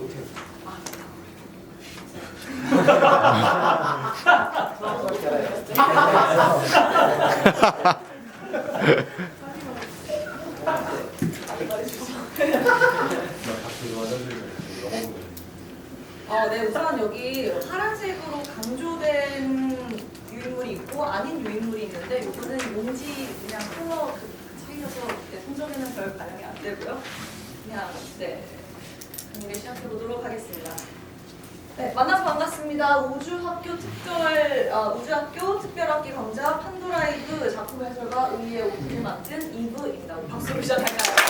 못해요. 네, 우선 여기 파란색으로 강조된 유인물이 있고 아닌 유인물이 있는데 이거는 용지 그냥 컬러 차이여서 성적에는 별 반영이 안 되고요. 그냥 강의를 시작해 보도록 하겠습니다. 네, 만나서 반갑습니다. 우주학교 특별학기 강좌 판도라이브 작품 해설과 의미의 오픈을 맡은 2부입니다. 박수로 시작할까요?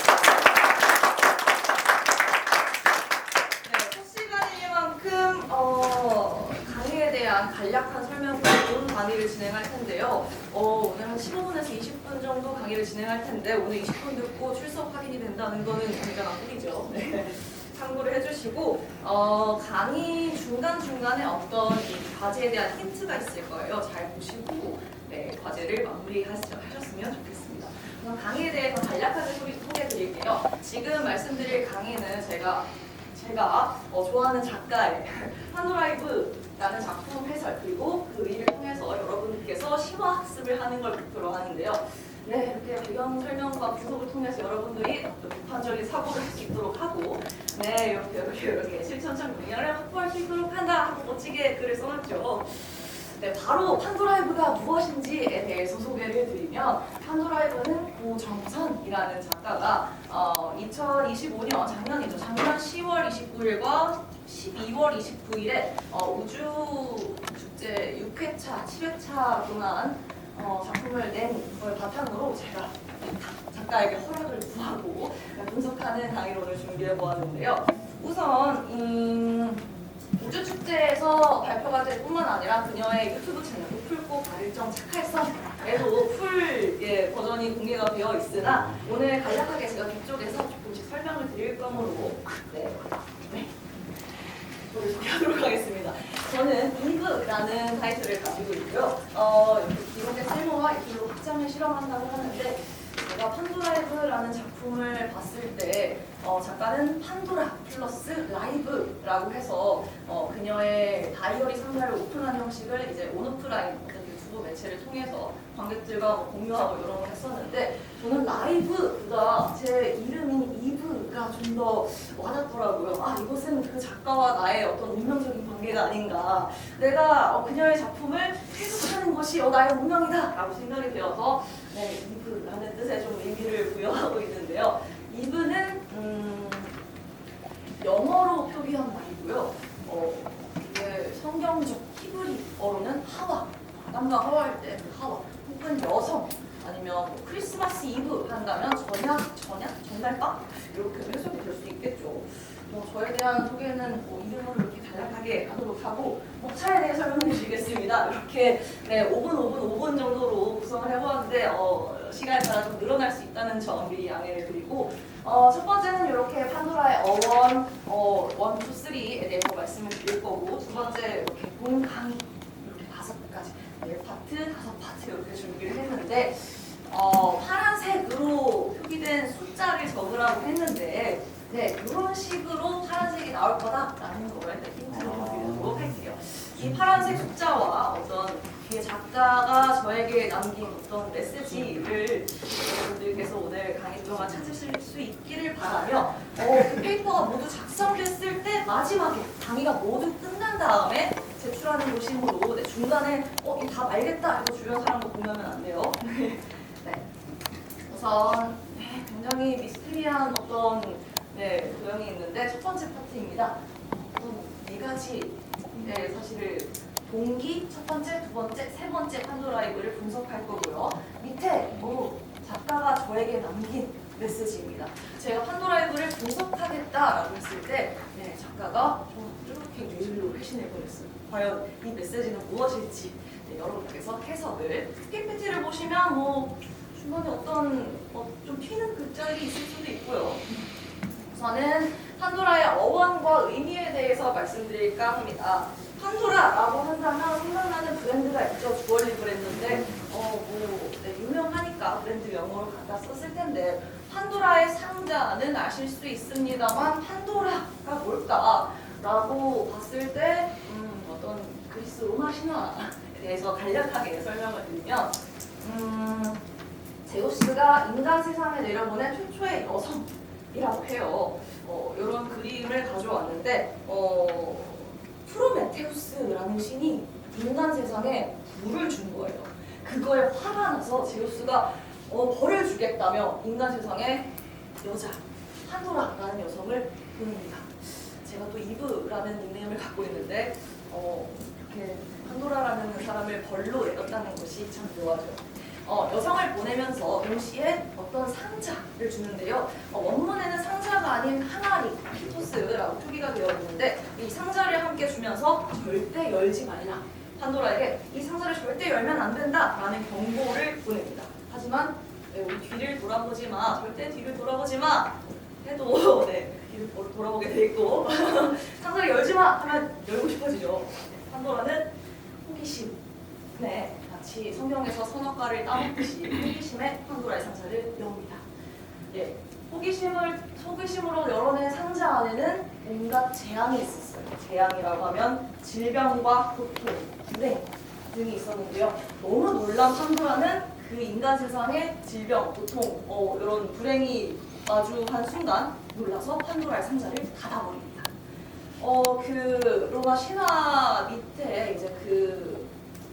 강의에 대한 간략한 설명과 본 강의를 진행할 텐데요. 오늘 한 15분에서 20분 정도 강의를 진행할 텐데 오늘 20분 듣고 출석 확인이 된다는 거는 굉장한 꿀이죠. 네. 참고를 해주시고 강의 중간중간에 어떤 이 과제에 대한 힌트가 있을 거예요. 잘 보시고 과제를 마무리하셨으면 좋겠습니다. 그럼 강의에 대해서 간략하게 소개해드릴게요. 지금 말씀드릴 강의는 제가 좋아하는 작가의 판도라이브라는 작품 해설 그리고 그 의의를 통해서 여러분께서 심화학습을 하는 걸 목표로 하는데요. 네, 이렇게 배경 설명과 분석을 통해서 여러분들이 어떤 비판적인 사고를 할 수 있도록 하고 이렇게 실천적 역량을 확보할 수 있도록 한다 하고 멋지게 글을 써놨죠. 네, 바로 판도라이브가 무엇인지에 대해서 소개를 드리면 판도라이브는 고정선이라는 작가가 2025년 작년 10월 29일과 12월 29일에 우주축제 6회차, 7회차 동안 작품을 낸 걸 바탕으로 제가 작가에게 허락을 구하고 분석하는 강의를 오늘 준비해 보았는데요. 우선 우주축제에서 발표가 될 뿐만 아니라 그녀의 유튜브 채널 풀꽃 가릴정 착할성에도 풀 버전이 공개가 되어 있으나 오늘 간략하게 제가 뒤쪽에서 조금씩 설명을 드릴 거므로 저를 소개하도록 하겠습니다. 저는 이브라는 타이틀을 가지고 있고요. 기록의 쓸모와 이걸로 확장을 실험한다고 하는데 제가 판도라이브라는 작품을 봤을 때 작가는 판도라 플러스 라이브라고 해서 그녀의 다이어리 상자를 오픈하는 형식을 이제 온오프라인 유튜브 매체를 통해서 관객들과 공유하고 이런 걸 했었는데 저는 라이브보다 제 이름인 이브가 좀 더 와닿더라고요. 이것은 그 작가와 나의 어떤 운명적인 관계가 아닌가. 내가 그녀의 작품을 해석하는 것이 나의 운명이다 라고 생각이 되어서 이브라는 뜻에 좀 의미를 부여하고 있는데요. 이브는 영어로 표기한 말이고요. 이게 성경적 히브리어로는 하와, 아담과 하와일 때 그 하와, 혹은 여성, 아니면 크리스마스 이브 한다면 전날밤 이렇게 해석이 될 수 있겠죠. 저에 대한 소개는 이름으로 이렇게 간략하게 하도록 하고 목차에 대해 설명해 드리겠습니다. 이렇게 5분 정도로 구성을 해보았는데 시간에 따라 좀 늘어날 수 있다는 점 미리 양해를 드리고 첫 번째는 이렇게 판도라의 어원 1, 2, 3에 대해서 말씀을 드릴 거고 두 번째 이렇게 본 강의 이렇게 5가지 4파트, 5파트 이렇게 준비를 했는데 파란색으로 표기된 숫자를 적으라고 했는데 이런 식으로 파란색이 나올 거다라는 거를 힌트를 드리도록 할게요. 이 파란색 숫자와 어떤 뒤에 작가가 저에게 남긴 어떤 메시지를 여러분들께서 오늘 강의 동안 찾으실 수 있기를 바라며 그 페이퍼가 모두 작성됐을 때 마지막에 강의가 모두 끝난 다음에 제출하는 것이므로 중간에 이거 다 말겠다 이거 주변 사람도 보면 안 돼요. 우선 굉장히 미스테리한 어떤 도형이 있는데 첫 번째 파트입니다. 4가지 사실을 동기, 첫 번째, 두 번째, 세 번째 판도라이브를 분석할 거고요. 밑에 작가가 저에게 남긴 메시지입니다. 제가 판도라이브를 분석하겠다라고 했을 때 작가가 이렇게 메일로 회신을 보냈어요. 과연 이 메시지는 무엇일지 여러분께서 해석을 PPT를 보시면 중간에 어떤 좀 튀는 글자들이 있을 수도 있고요. 우선은 판도라의 어원과 의미에 대해서 말씀드릴까 합니다. 판도라라고 한다면 생각나는 브랜드가 있죠. 주얼리 브랜드인데 유명하니까 브랜드 명으로 갖다 썼을 텐데 판도라의 상자는 아실 수 있습니다만 판도라가 뭘까? 라고 봤을 때 어떤 그리스 로마 신화에 대해서 간략하게 설명을 드리면 제우스가 인간 세상에 내려보낸 최초의 여성이라고 해요. 이런 그림을 가져왔는데 프로메테우스라는 신이 인간 세상에 물을 준 거예요. 그거에 화가 나서 제우스가 벌을 주겠다며 인간 세상에 여자 판도라라는 여성을 보냅니다. 제가 또 이브라는 닉네임을 갖고 있는데 이렇게 판도라라는 사람을 벌로 내렸다는 것이 참 묘하죠. 여성을 보내면서 동시에 어떤 상자를 주는데요. 원문에는 상자가 아닌 항아리, 피토스라고 표기가 되어 있는데 이 상자를 함께 주면서 절대 열지 말라. 판도라에게 이 상자를 절대 열면 안 된다라는 경고를 보냅니다. 하지만 우리 뒤를 돌아보지 마, 절대 뒤를 돌아보지 마 해도 뒤를 돌아보게 돼 있고 상자를 열지 마 하면 열고 싶어지죠. 판도라는 호기심, 마치 성경에서 선악과를 따먹듯이 호기심에 판도라의 상자를 엽니다. 호기심으로 열어낸 상자 안에는 온갖 재앙이 있었어요. 재앙이라고 하면 질병과 고통, 불행 등이 있었는데요. 너무 놀란 판도라는 그 인간 세상의 질병, 고통, 이런 불행이 마주한 순간 놀라서 판도라의 상자를 닫아버립니다. 그 로마 신화 밑에 이제 그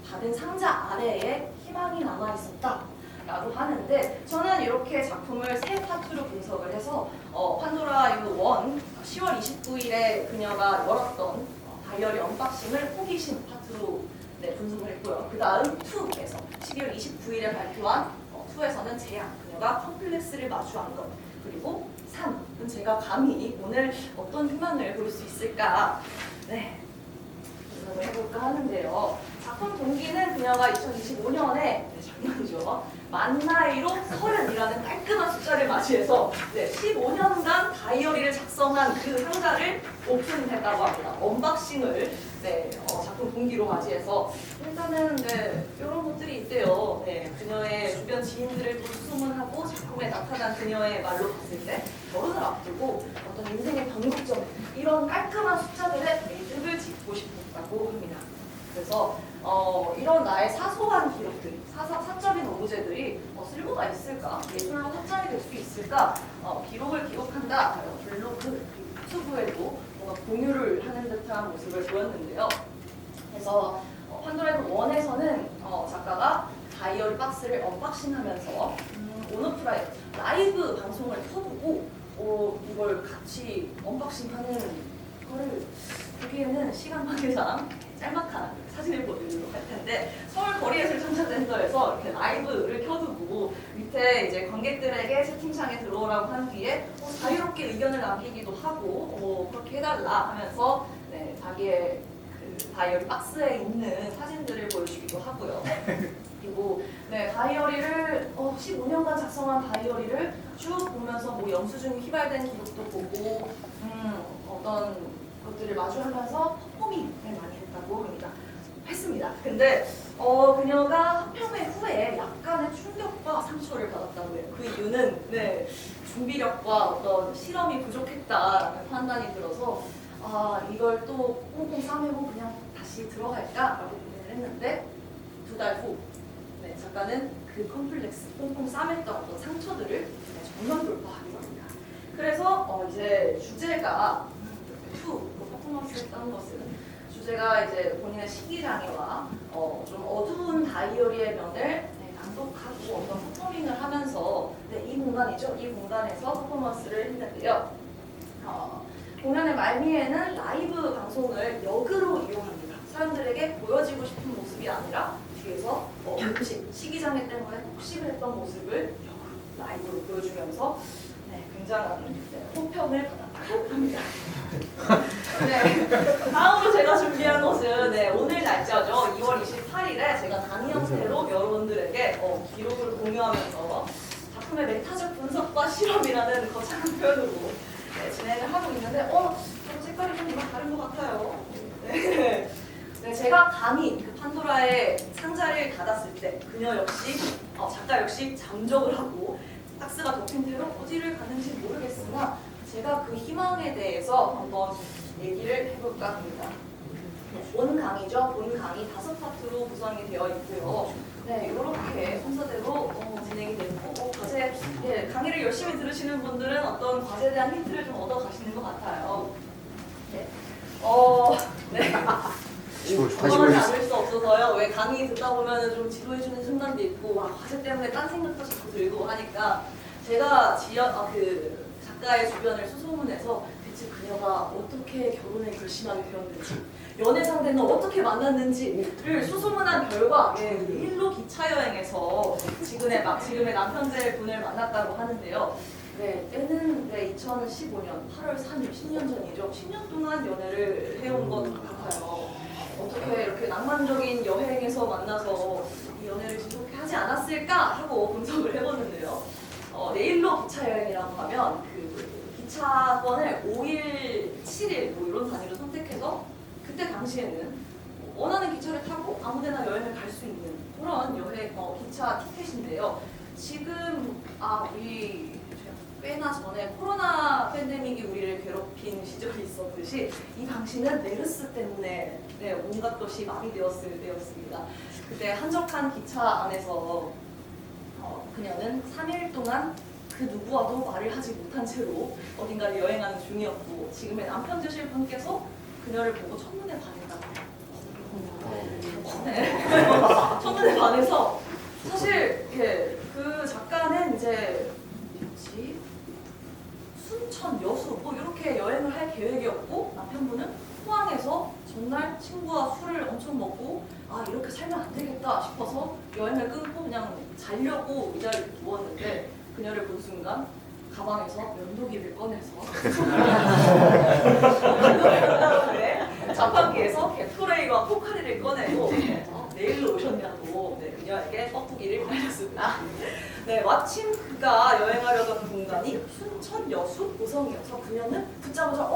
받은 상자 아래에 희망이 남아 있었다라고 하는데 저는 이렇게 작품을 세 파트로 분석을 해서 판도라 1 10월 29일에 그녀가 열었던 다이어리 언박싱을 호기심 파트로 분석을 했고요. 그 다음 2에서 12월 29일에 발표한 2에서는 재앙, 그녀가 컴플렉스를 마주한 것, 그리고 3은 제가 감히 오늘 어떤 희망을 볼 수 있을까 분석을 해볼까 하는데요. 작품 동기는 그녀가 2025년에 작년이죠. 만 나이로 30이라는 깔끔한 숫자를 맞이해서 15년간 다이어리를 작성한 그 상자를 오픈했다고 합니다. 언박싱을 작품 동기로 맞이해서 일단은 이런 것들이 있대요. 그녀의 주변 지인들을 또 수소문하고 작품에 나타난 그녀의 말로 봤을 때 결혼을 앞두고 어떤 인생의 변곡점 이런 깔끔한 숫자들의 매듭을 짓고 싶었다고 합니다. 그래서 이런 나의 사소한 기록들, 사적인 오브제들이 쓸모가 있을까? 예술로 확장이 될 수 있을까? 기록을 기록한다. 블로그, 유튜브에도 뭔가 공유를 하는 듯한 모습을 보였는데요. 그래서 판도라 1에서는 작가가 다이어리 박스를 언박싱하면서 온오프라인 라이브 방송을 켜두고 이걸 같이 언박싱하는 거를 보기에는 시간 관계상 짤막한 사진을 보여드리도록 할 텐데 서울 거리예술천사센터에서 이렇게 라이브를 켜두고 밑에 이제 관객들에게 채팅창에 들어오라고 한 뒤에 자유롭게 의견을 남기기도 하고 그렇게 해달라 하면서 자기의 그 다이어리 박스에 있는 사진들을 보여주기도 하고요. 그리고 다이어리를 15년간 작성한 다이어리를 쭉 보면서 뭐 영수증이 휘발된 기록도 보고 어떤 것들을 마주하면서 퍼포밍을 많이 했습니다. 근데 그녀가 합평회 후에 약간의 충격과 상처를 받았다고 해요. 그 이유는 준비력과 어떤 실험이 부족했다라는 판단이 들어서 이걸 또 꽁꽁 싸매고 그냥 다시 들어갈까라고 고민을 했는데 2달 후 작가는 그 컴플렉스, 꽁꽁 싸맸던 어떤 상처들을 정면 돌파하기로 합니다. 그래서 이제 주제가 퍼포먼스 했다는 것은 주제가 이제 본인의 시기장애와 좀 어두운 다이어리의 면을 낭독하고 어떤 퍼포밍을 하면서 이 공간이죠. 이 공간에서 퍼포먼스를 했는데요. 공연의 말미에는 라이브 방송을 역으로 이용합니다. 사람들에게 보여지고 싶은 모습이 아니라 뒤에서 시기장애 때문에 폭식을 했던 모습을 역으로 라이브로 보여주면서 굉장한 호평을 받았다고 합니다. 다음으로 제가 준비한 것은 오늘 날짜죠. 2월 28일에 제가 단위 형태로 여러분들에게 기록을 공유하면서 작품의 메타적 분석과 실험이라는 거창한 표현으로 진행을 하고 있는데 색깔이 좀 다른 것 같아요. 제가 감히 그 판도라의 상자를 닫았을 때 그녀 역시 작가 역시 잠적을 하고 박스가 덮인 채로 어디를 가는지 모르겠으나 제가 그 희망에 대해서 한번 얘기를 해볼까 합니다. 본 강의죠. 본 강의 5파트로 구성이 되어 있고요. 네, 이렇게 순서대로 진행이 됐고 과제 강의를 열심히 들으시는 분들은 어떤 과제에 대한 힌트를 좀 얻어 가시는 것 같아요. 네. 네. 넘어가지 않을 수 없어서요. 왜 강의 듣다 보면은 좀 지루해지는 순간도 있고, 과제 때문에 딴 생각도 자꾸 들고 하니까 제가 그 작가의 주변을 수소문해서 대체 그녀가 어떻게 결혼에 결심하게 되었는지, 연애 상대는 어떻게 만났는지를 수소문한 결과 일로 기차 여행에서 지금의 남편들 분을 만났다고 하는데요. 네, 때는 2015년 8월 3일, 10년 전이죠. 10년 동안 연애를 해온 것 같아요. 어떻게 이렇게 낭만적인 여행에서 만나서 이 연애를 지속해 하지 않았을까 하고 분석을 해봤는데요. 내일로 기차 여행이라고 하면 그 기차권을 5일, 7일 뭐 이런 단위로 선택해서 그때 당시에는 원하는 기차를 타고 아무데나 여행을 갈 수 있는 그런 여행 기차 티켓인데요. 지금 우리 꽤나 전에 코로나 팬데믹이 우리를 괴롭힌 시절이 있었듯이 이 당시는 메르스 때문에 온갖 것이 마비되었을 때였습니다. 그때 한적한 기차 안에서 그녀는 3일 동안 그 누구와도 말을 하지 못한 채로 어딘가를 여행하는 중이었고 지금의 남편 되실 분께서 그녀를 보고 첫눈에 반했다고. 네. 첫눈에 반해서 사실 그 작가는 이제 순천, 여수 뭐 이렇게 여행을 할 계획이었고 남편분은 포항에서 전날 친구와 술을 엄청 먹고 이렇게 살면 안 되겠다 싶어서 여행을 끊고 그냥 자려고 의자를 누웠는데 그녀를 본 순간 가방에서 면도기를 꺼내서 자판기에서 게토레이와 포카리를 꺼내고 내일로 오셨냐고 그녀에게 뻐꾸기를 날렸습니다. 네, 마침 그가 여행하려던 공간이 순천, 여수, 고성이어서 그녀는 듣자마자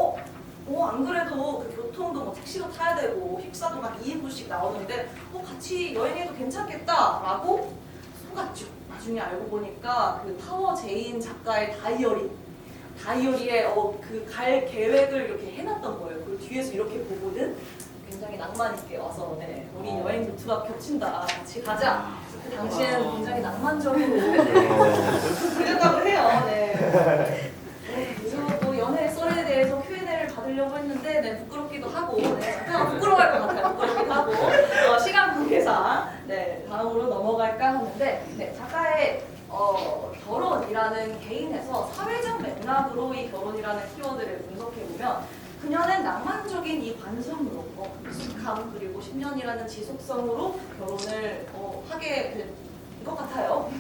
안 그래도 그 교통도 뭐 택시도 타야 되고 식사도 막 2인분씩 나오는데 같이 여행해도 괜찮겠다라고 속았죠. 나중에 알고 보니까 그 파워 제인 작가의 다이어리에 그 갈 계획을 이렇게 해놨던 거예요. 그리고 뒤에서 이렇게 보고는 굉장히 낭만 있게 와서 우리 여행 루트가 겹친다. 같이 가자. 그 당시에는 굉장히 낭만적으로 그랬다고 해요. 그래서 뭐 연애 썰에 대해서 Q&A를 받으려고 했는데 부끄럽기도 하고 작가가 부끄러워할 것 같아요. 부끄럽기도 하고 시간 관계상 다음으로 넘어갈까 하는데 작가의 결혼이라는 개인에서 사회적 맥락으로 이 결혼이라는 키워드를 분석해보면 그녀는 낭만적인 이 관성으로 익숙함 그리고 10년이라는 지속성으로 결혼을 하게 된 것 같아요.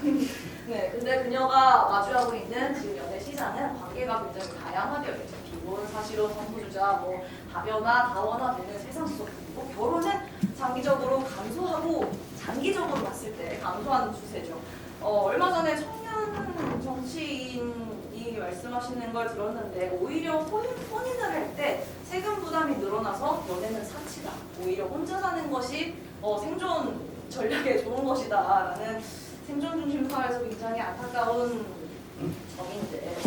근데 그녀가 마주하고 있는 지금 연애 시장은 관계가 굉장히 다양하게 있죠. 비혼, 사실혼, 선부주자, 뭐 다변화, 다원화되는 세상 속 그리고 결혼은 장기적으로 감소하고 장기적으로 봤을 때 감소하는 추세죠. 얼마 전에 청년 정치인이 말씀하시는 걸 들었는데 오히려 혼인을 할 때 세금 부담이 늘어나서 연애는 사치다. 오히려 혼자 사는 것이 생존 전략에 좋은 것이다라는 생존 중심 사회에서 굉장히 안타까운 점인데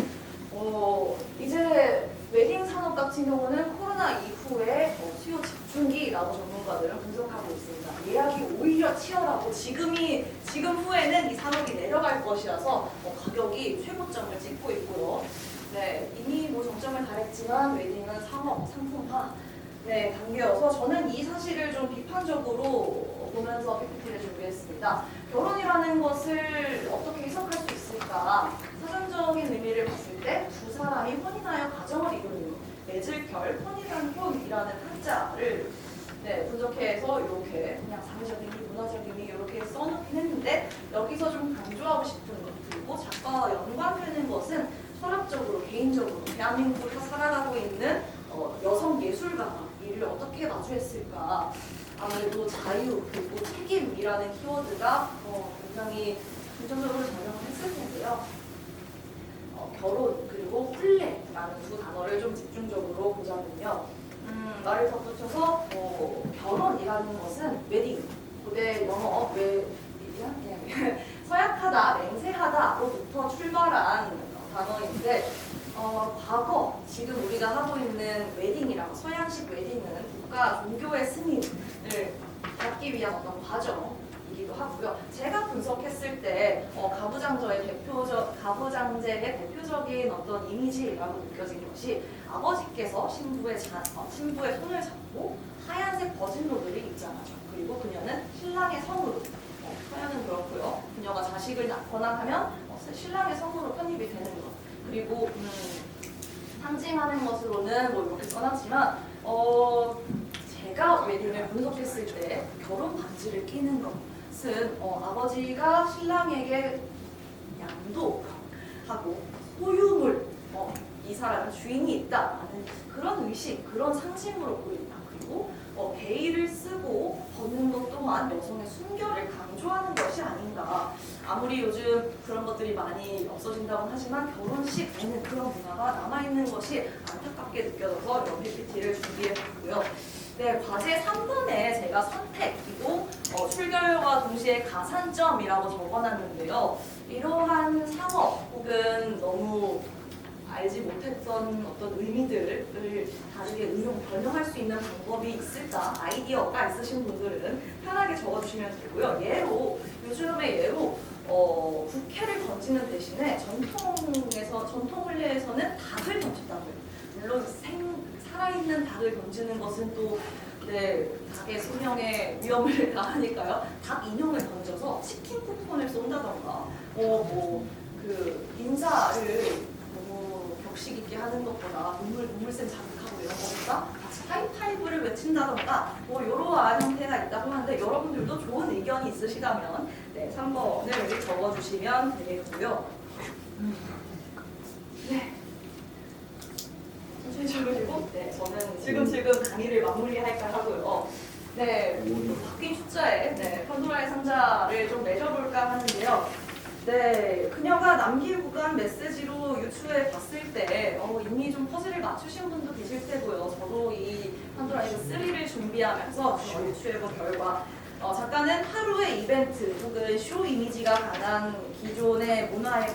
이제 웨딩 산업 같은 경우는 코로나 이후에 수요 집중기라고 전문가들은 분석하고 있습니다. 예약이 오히려 치열하고 지금 후에는 이 산업이 내려갈 것이라서 가격이 최고점을 찍고 있고요. 이미 정점을 달했지만 웨딩은 상업, 상품화 단계여서 저는 이 사실을 좀 비판적으로 보면서 PPT를 준비했습니다. 결혼이라는 것을 어떻게 해석할 수 있을까? 사전적인 의미를 봤을 때 두 사람이 혼인하여 가정을 이루는 맺을 결, 혼이라는 혼이라는 한자를 분석해서 이렇게 그냥 사회적인 의미, 문화적 의미 이렇게 써놓긴 했는데 여기서 좀 강조하고 싶은 것 그리고 작가와 연관되는 것은 철학적으로, 개인적으로 대한민국을 살아가고 있는 여성 예술가가 이를 어떻게 마주했을까? 아무래도 자유 그리고 책임이라는 키워드가 굉장히 긍정적으로 작용을 했을 텐데요. 결혼 그리고 혼례라는 두 단어를 좀 집중적으로 보자면요. 말을 덧붙여서 결혼이라는 것은 웨딩, 고대 영어 서약하다, 맹세하다로부터 출발한 단어인데 과거 지금 우리가 하고 있는 웨딩이라고 서양식 웨딩은 국가 종교의 승인을 받기 위한 어떤 과정이기도 하고요. 제가 분석했을 때 가부장제의 대표적인 어떤 이미지라고 느껴진 것이 아버지께서 신부의 손을 잡고 하얀색 버진로드를 입지 않았죠. 그리고 그녀는 신랑의 성으로 서양은 그렇고요. 그녀가 자식을 낳거나 하면 신랑의 성으로 편입이 되는 것. 그리고 상징하는 것으로는 뭐 이렇게 써놨지만 제가 웨딩을 분석했을 때 결혼 반지를 끼는 것은 아버지가 신랑에게 양도하고 소유물 이 사람은 주인이 있다라는 그런 의식, 그런 상징으로 보인다. 그리고 베일을 쓰고 벗는 것 또한 여성의 순결을 강조하는 것이 아닌가. 아무리 요즘 그런 것들이 많이 없어진다고 하지만 결혼식에는 그런 문화가 남아있는 것이 안타깝게 느껴져서 이런 PPT를 준비해봤고요. 네, 과제 3번에 제가 선택이고 출결과 동시에 가산점이라고 적어놨는데요. 이러한 상업 혹은 너무 알지 못했던 어떤 의미들을 다르게 변형할 수 있는 방법이 있을까? 아이디어가 있으신 분들은 편하게 적어주시면 되고요. 요즘의 예로 국회를 던지는 대신에 전통 훈례에서는 닭을 던진다고요. 물론 살아있는 닭을 던지는 것은 또 닭의 생명에 위험을 가하니까요. 닭 인형을 던져서 치킨 쿠폰을 쏜다던가, 인사를 너무 격식 있게 하는 것보다 눈물샘 자극하고 이런 것보다 같이 하이파이브를 외친다던가 이러한 형태가 있다고 하는데 여러분들도 좋은 의견이 있으시다면 3번을 적어주시면 되겠고요. 네. 천천히 적으시고 저는 슬금슬금 강의를 마무리할까 하고요. 바뀐 숫자에 판도라의 상자를 좀 맺어볼까 하는데요. 그녀가 남기고 간 메시지로 유추해 봤을 때 이미 좀 퍼즐을 맞추신 분도 계실 테고요. 저도 이 판도라의 3를 준비하면서 유추해본 결과 작가는 하루의 이벤트 혹은 쇼 이미지가 강한 기존의 문화에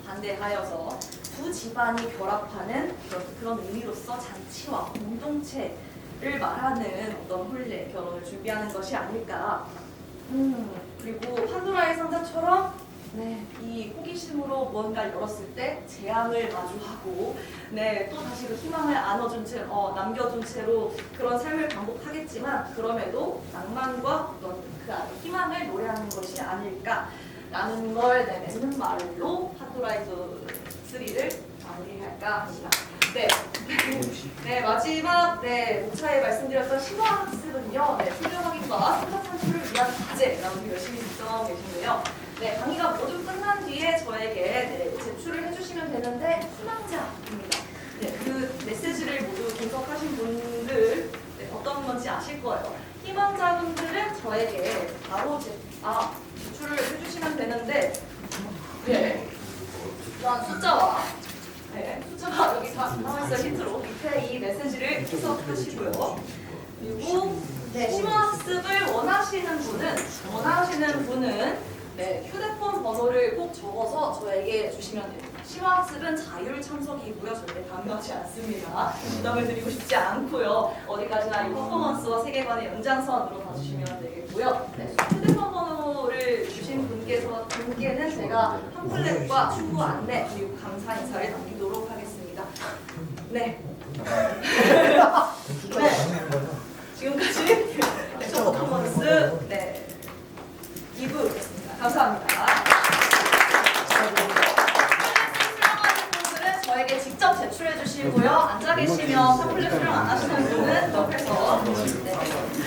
반대하여서 두 집안이 결합하는 그런 의미로서 잔치와 공동체를 말하는 어떤 혼례, 결혼을 준비하는 것이 아닐까. 그리고 판도라의 상자처럼 이 호기심으로 무언가를 열었을 때 재앙을 마주하고 또 다시 그 희망을 남겨둔 채로 그런 삶을 반복하겠지만 그럼에도 낭만과 어떤 그 안에 희망을 노래하는 것이 아닐까라는 걸 맺는 말로 판도라의 3를 마무리할까 합니다. 마지막 목차에 말씀드렸던 심화학습은요. 출전 확인과 생각 산출을 위한 과제라고 열심히 작성하고 계신데요. 강의가 모두 끝난 뒤에 저에게 제출을 해주시면 되는데 희망자입니다. 그 메시지를 모두 분석하신 분들 어떤 건지 아실 거예요. 희망자분들은 저에게 바로 제출을 해주시면 되는데 이러한 숫자와 여기 다 나와있어요. 힌트로 밑에 이 메시지를 해석하시고요. 그리고 심화학습을 원하시는 분은 휴대폰 번호를 꼭 적어서 저에게 주시면 됩니다. 심화학습은 자율 참석이고요. 절대 강요하지 않습니다. 부담을 드리고 싶지 않고요. 어디까지나 이 퍼포먼스와 세계관의 연장선으로 봐주시면 되겠고요. 휴대폰 번호를 주신 분께는 제가 팜플렛과 추후 안내 그리고 감사 인사를 남기도록 하겠습니다. 지금까지 렉처 퍼포먼스 2부였습니다. 감사합니다. 수령하는 분들은 저에게 직접 제출해 주시고요. 앉아 계시면 팜플렛 수령 안 하시는 분은 옆에서 먹어가시도록 하겠습니다.